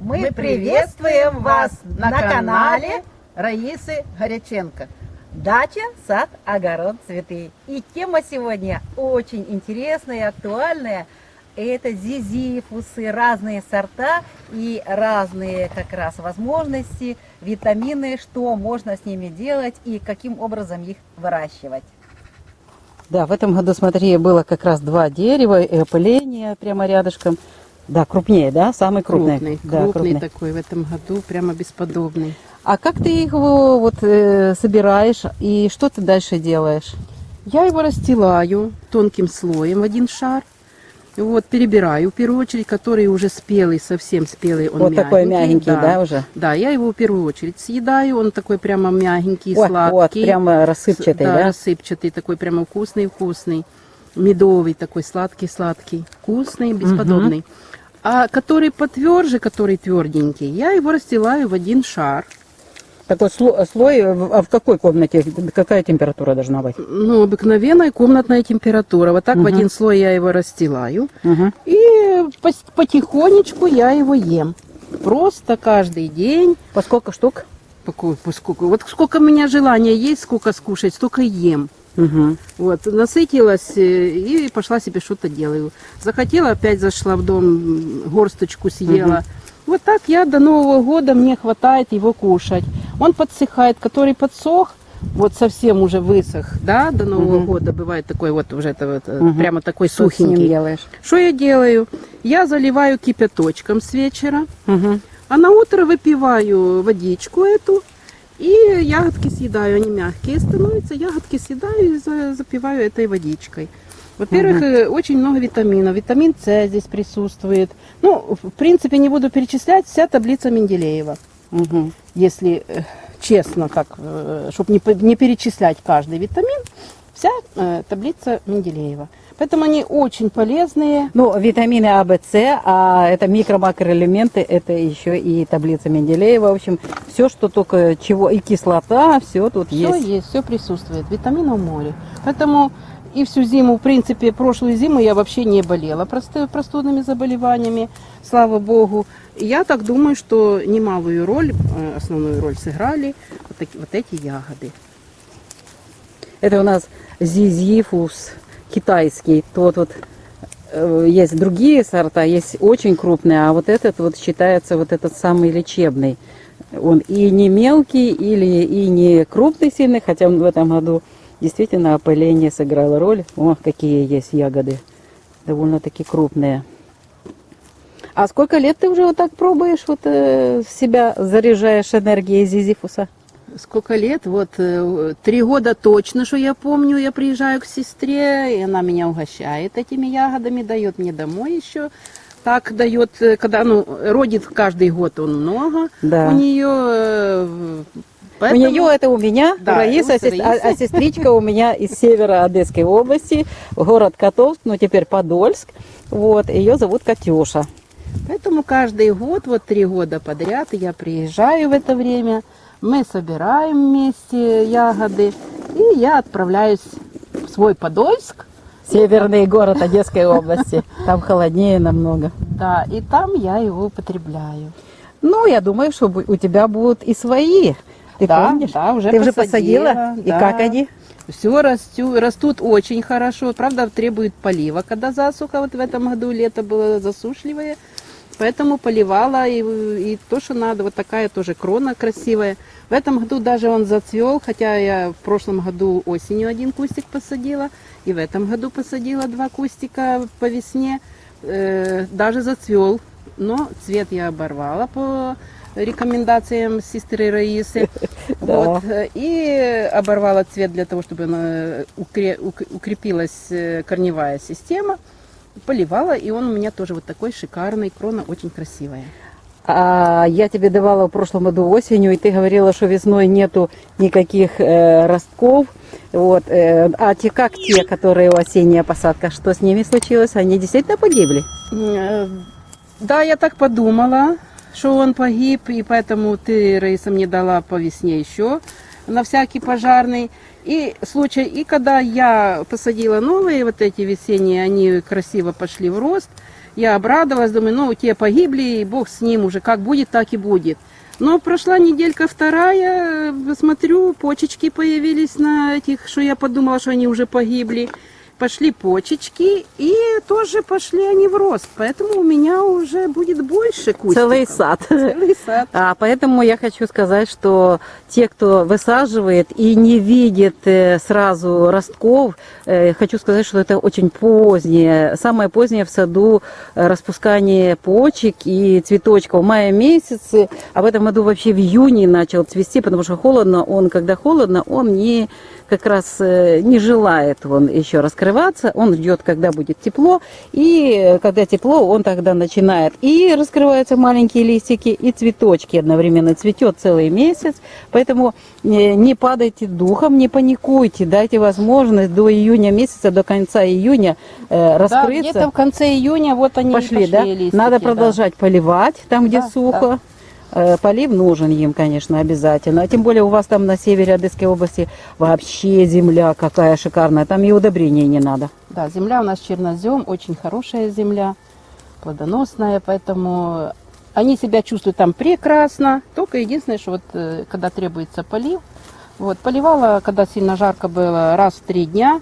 Мы приветствуем вас на канале Раисы Горяченко. Дача, сад, огород, цветы. И тема сегодня очень интересная и актуальная. Это зизифусы, разные сорта и разные как раз возможности, витамины, что можно с ними делать и каким образом их выращивать. Да, в этом году, смотри, было как раз 2 дерева и опыление прямо рядышком. Да, крупнее, да? Самый крупный. Крупный такой в этом году, прямо бесподобный. А как ты его вот собираешь и что ты дальше делаешь? Я его расстилаю тонким слоем в один шар. Вот, перебираю, в первую очередь, который уже спелый, совсем спелый, он вот мягенький. Такой мягенький, да, уже? Да, я его в первую очередь съедаю, он такой прямо мягенький, сладкий. Вот, прямо рассыпчатый, да? Рассыпчатый, такой прямо вкусный, медовый, такой сладкий, вкусный, бесподобный. А который потверже, который тверденький, я его расстилаю в один шар. Такой слой, а в какой комнате, какая температура должна быть? Ну, обыкновенная комнатная температура. Вот так в один слой я его расстилаю. И потихонечку я его ем. Просто каждый день. По сколько штук? Вот сколько у меня желания есть, сколько скушать, столько ем. Вот, насытилась и пошла себе что-то делаю. Захотела, опять зашла в дом, горсточку съела. Вот так я до Нового года, мне хватает его кушать. Он подсыхает, который подсох, вот совсем уже высох, да, до Нового года бывает такой вот уже это вот, прямо такой Что сухенький. с ним делаешь? Что я делаю? Я заливаю кипяточком с вечера, а на утро выпиваю водичку эту и ягодки съедаю. Они мягкие становятся, ягодки съедаю и запиваю этой водичкой. Во-первых, очень много витаминов. Витамин С здесь присутствует. Ну, в принципе, не буду перечислять, вся таблица Менделеева. Если честно, так, чтобы не перечислять каждый витамин, вся таблица Менделеева. Поэтому они очень полезные. Ну, витамины А, В, С, а это микро-макроэлементы, это еще и таблица Менделеева. В общем, все, что только чего, и кислота, все тут Все есть. все присутствует. Витаминов море. Поэтому и всю зиму, в принципе, прошлую зиму я вообще не болела простудными заболеваниями, слава богу. И я так думаю, что немалую роль, основную роль сыграли вот эти ягоды. Это у нас зизифус китайский. Тот вот есть другие сорта, есть очень крупные, а вот этот вот считается вот этот самый лечебный. Он и не мелкий, и не крупный сильный, хотя он в этом году действительно опыление сыграло роль. О, какие есть ягоды, довольно-таки крупные. А сколько лет ты уже вот так пробуешь, вот себя заряжаешь энергией зизифуса? Сколько лет? Вот 3 года точно, что я помню, я приезжаю к сестре, и она меня угощает этими ягодами, дает мне домой еще. Так дает, когда, ну, родит каждый год он много. Да. У нее... Поэтому... У нее это у меня, да, у Раисы, а сестричка у меня из севера Одесской области, город Котовск, ну теперь Подольск. Вот, ее зовут Катюша. Поэтому каждый год, вот 3 года подряд, я приезжаю в это время, мы собираем вместе ягоды, и я отправляюсь в свой Подольск. Северный город Одесской области, там холоднее намного. Да, и там я его употребляю. Ну, я думаю, что у тебя будут и свои. Ты помнишь? Да, уже Ты посадила. посадила? И да. как они? Все растут очень хорошо. Правда, требуют полива, когда засуха. Вот в этом году лето было засушливое. Поэтому поливала и то, что надо. Вот такая тоже крона красивая. В этом году даже он зацвел, хотя я в прошлом году осенью 1 кустик посадила. И в этом году посадила 2 кустика по весне. Даже зацвел. Но цвет я оборвала по рекомендациям сестры Раисы. Вот. И оборвала цвет для того, чтобы она укрепилась корневая система. Поливала, и он у меня тоже вот такой шикарный, крона очень красивая. А я тебе давала в прошлом году осенью, и ты говорила, что весной нету никаких ростков. Вот. А как те, которые у осенняя посадка, что с ними случилось? Они действительно погибли? Да, я так подумала, что он погиб, и поэтому ты, Раиса, мне дала по весне еще на всякий пожарный. И случай, и когда я посадила новые вот эти весенние, они красиво пошли в рост, Я обрадовалась, думаю, ну, те погибли, и Бог с ним уже, как будет, так и будет. Но прошла неделька вторая, смотрю, почечки появились на этих, что я подумала, что они уже погибли. Пошли почечки, и тоже пошли они в рост. Поэтому у меня уже будет больше кустиков. Целый сад. Целый сад. Поэтому я хочу сказать, что те, кто высаживает и не видит сразу ростков, хочу сказать, что это очень позднее, самое позднее в саду распускание почек и цветочков. В мае месяце, а в этом году вообще в июне начал цвести, потому что холодно, когда холодно, он не как раз не желает он еще раскрываться, он ждет, когда будет тепло, и когда тепло, он тогда начинает. И раскрываются маленькие листики, и цветочки одновременно цветет целый месяц, поэтому не падайте духом, не паникуйте, дайте возможность до июня месяца, до конца июня раскрыться. Да, где-то в конце июня вот они Пошли, да? листики, Надо да. продолжать поливать там, где Да, сухо. да. Полив нужен им, конечно, обязательно. А тем более у вас там на севере Одесской области вообще земля какая шикарная. Там и удобрений не надо. Да, земля у нас чернозем, очень хорошая земля, плодоносная, поэтому они себя чувствуют там прекрасно. Только единственное, что вот когда требуется полив, вот поливала, когда сильно жарко было, раз в 3 дня.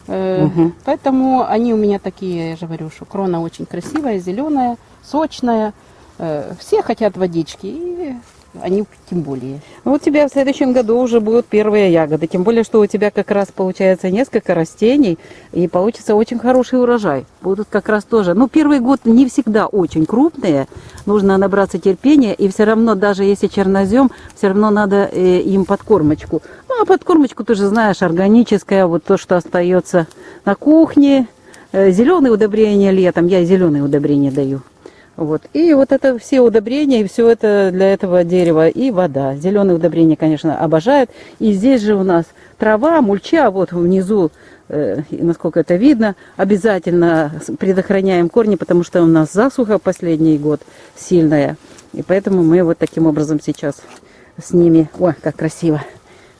Поэтому они у меня такие, я же говорю, что крона очень красивая, зеленая, сочная. Все хотят водички, и они тем более. Ну, у тебя в следующем году уже будут первые ягоды. Тем более, что у тебя как раз получается несколько растений, и получится очень хороший урожай. Будут как раз тоже. Ну, первый год не всегда очень крупные. Нужно набраться терпения, и все равно, даже если чернозем, все равно надо им подкормочку. Ну, а подкормочку, ты же знаешь, органическая, вот то, что остается на кухне. Зеленые удобрения летом, я зеленые удобрения даю. Вот. И вот это все удобрения, и все это для этого дерева, и вода. Зеленые удобрения, конечно, обожают. И здесь же у нас трава, мульча, вот внизу, насколько это видно, обязательно предохраняем корни, потому что у нас засуха последний год сильная. И поэтому мы вот таким образом сейчас с ними... О, как красиво!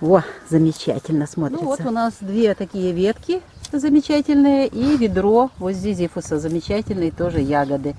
Во, замечательно смотрится. Ну вот у нас 2 такие ветки замечательные, и ведро вот зизифуса, замечательные тоже ягоды.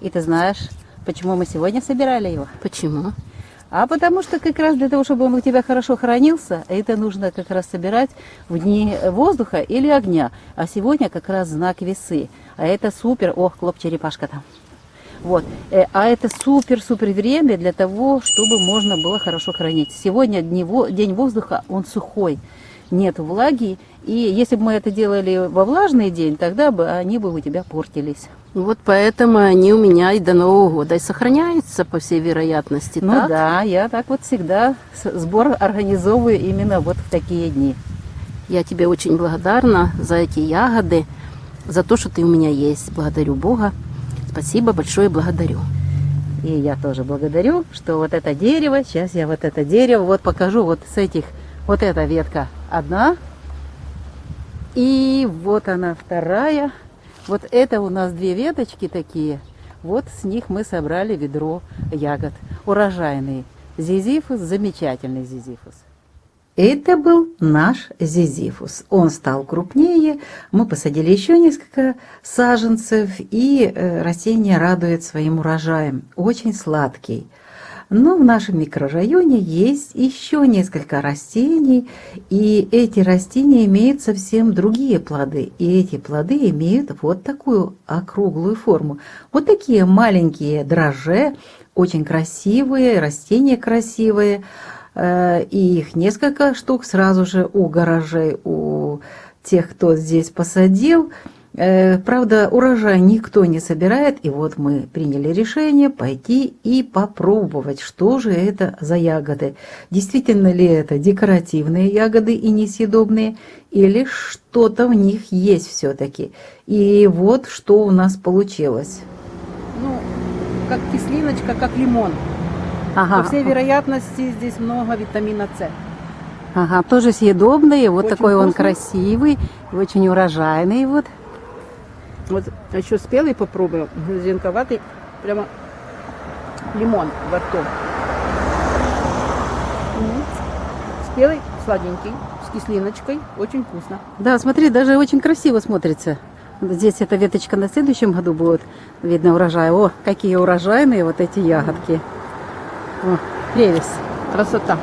И ты знаешь, почему мы сегодня собирали его? Почему? А потому что как раз для того, чтобы он у тебя хорошо хранился, это нужно как раз собирать в дни воздуха или огня. А сегодня как раз знак весы. А это супер... Ох, клоп-черепашка там. Вот. А это супер-супер время для того, чтобы можно было хорошо хранить. Сегодня день воздуха, он сухой. Нет влаги. И если бы мы это делали во влажный день, тогда бы они бы у тебя портились. Вот поэтому они у меня и до Нового года и сохраняются, по всей вероятности. Ну так? да, я так вот всегда сбор организовываю именно вот в такие дни. Я тебе очень благодарна за эти ягоды, за то, что ты у меня есть. Благодарю Бога. Спасибо большое, благодарю. И я тоже благодарю, что вот это дерево, сейчас я вот это дерево, вот покажу вот с этих, вот эта ветка одна, и вот она вторая. Вот это у нас 2 веточки такие, вот с них мы собрали ведро ягод, урожайный зизифус, замечательный зизифус. Это был наш зизифус. Он стал крупнее, мы посадили еще несколько саженцев, и растение радует своим урожаем, очень сладкий. Но в нашем микрорайоне есть еще несколько растений, и эти растения имеют совсем другие плоды. И эти плоды имеют вот такую округлую форму. Вот такие маленькие дрожжи, очень красивые, растения красивые. И их несколько штук сразу же у гаражей, у тех, кто здесь посадил. Правда, урожай никто не собирает, и вот мы приняли решение пойти и попробовать, что же это за ягоды. Действительно ли это декоративные ягоды и несъедобные, или что-то в них есть все-таки. И вот что у нас получилось. Ну, как кислиночка, как лимон. Ага. По всей вероятности здесь много витамина С. Ага, тоже съедобные, вот Очень такой он вкусный. красивый, и очень урожайный вот. Вот еще спелый попробую, зеленковатый, прямо лимон во рту. Спелый, сладенький, с кислиночкой, очень вкусно. Да, смотри, даже очень красиво смотрится. Вот здесь эта веточка на следующем году будет, видно, урожай. О, какие урожайные вот эти ягодки. О, прелесть. Красота.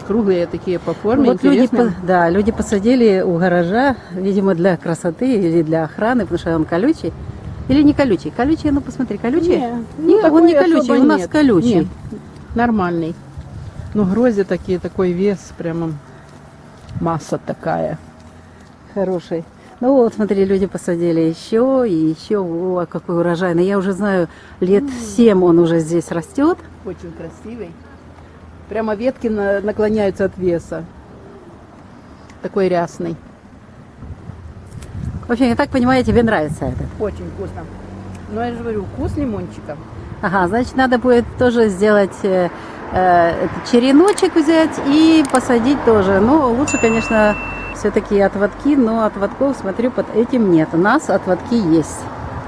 Круглые такие по форме, Вот люди, интересные. да, люди посадили у гаража, видимо, для красоты или для охраны, потому что он колючий. Или не колючий? Колючий, ну посмотри, колючий? Нет, он не такой колючий, особо у нас нет. колючий. Нет, нормальный. Ну, грози такие, такой вес, прямо масса такая. Хороший. Ну вот, смотри, люди посадили еще и еще. О, какой урожайный. Я уже знаю, лет 7 он уже здесь растет. Очень красивый. Прямо ветки наклоняются от веса. Такой рясный. В общем, я так понимаю, тебе нравится это. Очень вкусно. Но я же говорю, вкус лимончика. Ага, значит, надо будет тоже сделать этот череночек взять и посадить тоже. Но лучше, конечно, все-таки отводки, но отводков, смотрю, под этим нет. У нас отводки есть.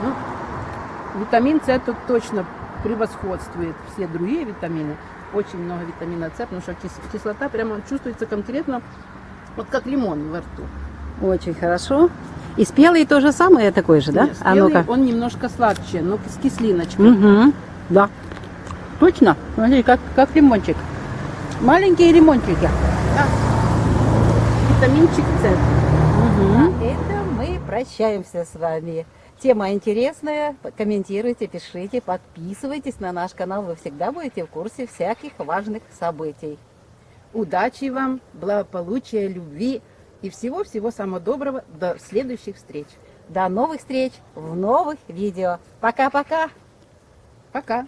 Ну, витамин С тут точно превосходствует все другие витамины. Очень много витамина С, потому что кислота прямо чувствуется конкретно, вот как лимон во рту. Очень хорошо. И спелый то же самое такой же, да? Нет, А спелый, ну-ка. он немножко сладче, но с кислиночкой. Угу. Да. Точно. Смотри, как лимончик. Маленькие лимончики. Да. Витаминчик С. Угу. На этом мы прощаемся с вами. Тема интересная. Комментируйте, пишите, подписывайтесь на наш канал. Вы всегда будете в курсе всяких важных событий. Удачи вам, благополучия, любви и всего-всего самого доброго. До следующих встреч. До новых встреч в новых видео. Пока-пока! Пока.